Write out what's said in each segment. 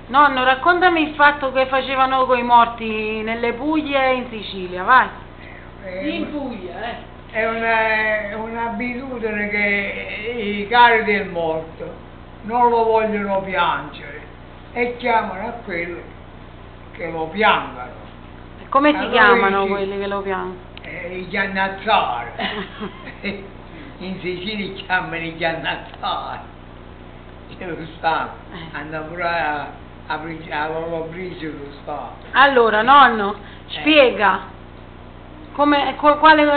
Nonno, raccontami il fatto che facevano coi morti nelle Puglie e in Sicilia, vai. In Puglia, È un'abitudine che i cari del morto non lo vogliono piangere e chiamano a quelli che lo piangano. E come si Allora chiamano dici, quelli che lo piangono? I chiannazzari. In Sicilia chiamano i chiannazzari. Ce lo stanno, hanno pure a loro briciolo lo stanno. Allora, nonno, spiega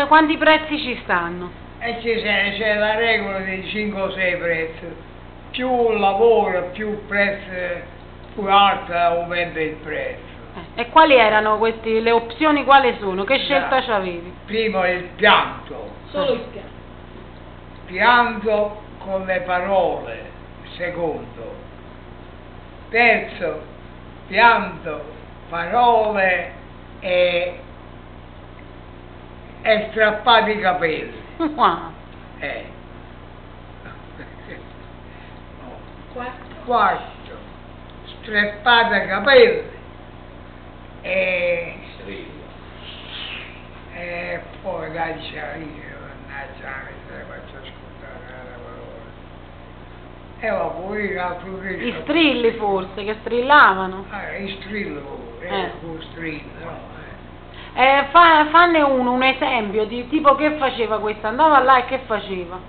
quanti prezzi ci stanno. E c'è la regola dei 5 o 6 prezzi. Più lavoro, più prezzo, più alto aumenta il prezzo. E quali erano le opzioni, quali sono? Che scelta c'avevi? Primo il pianto. solo il piano. Pianto con le parole. Secondo. Terzo, pianto, parole e strappati i capelli. Wow. Quarto, strappati i capelli e poi dai io, mannaggia, mi faccio ascoltare la parola. E poi l'altro che I strilli forse, che strillavano. i strillo, con strillo, no? Fanne un esempio di tipo che faceva questo, andava là e che faceva?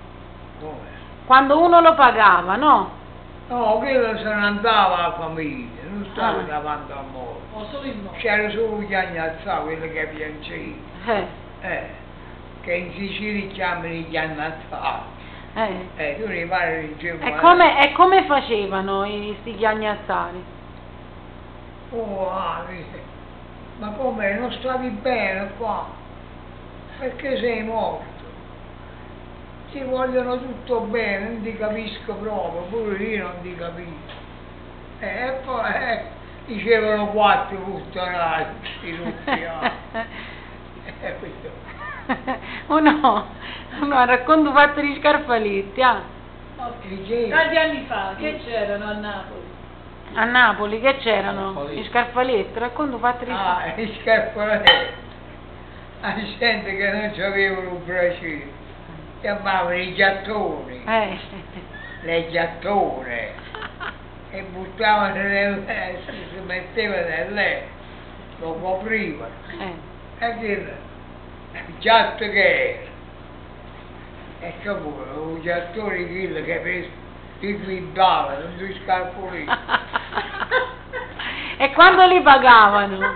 Come? Quando uno lo pagava, no? No, quello se ne andava alla famiglia, non stava davanti a morte. O solo il morto. C'era solo gli agnazzati, quelli che piangevano. Che in Sicilia chiamano i chiannazzati. Tu ne parli di E come facevano sti chiagnazzari? Oh, ma come, non stavi bene qua? Perché sei morto? Ti vogliono tutto bene, non ti capisco proprio, pure io non ti capisco. E poi dicevano 4 puttanati, tutti. No, racconto fatto di Scarfaletti, Tanti anni fa, che c'erano a Napoli? A Napoli che c'erano? Gli Scarfaletti, racconto fatto di I Scarfaletti, la gente che non avevano un braccio, chiamavano i giattoni, le giattone, e buttavano si mettevano nel letto, lo coprivano, e che il giatto che era, e capito, un giattone quello che ti guidava, non ti scarpolì. E quando li pagavano?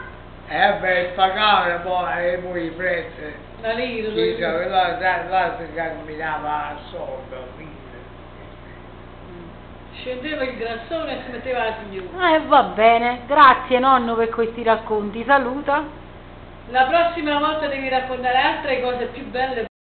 Pagavano poi i prezzi. La lira, Sì, là si camminava a soldo. scendeva il grassone e si metteva la signora. Va bene, grazie nonno per questi racconti, saluta. La prossima volta devi raccontare altre cose più belle.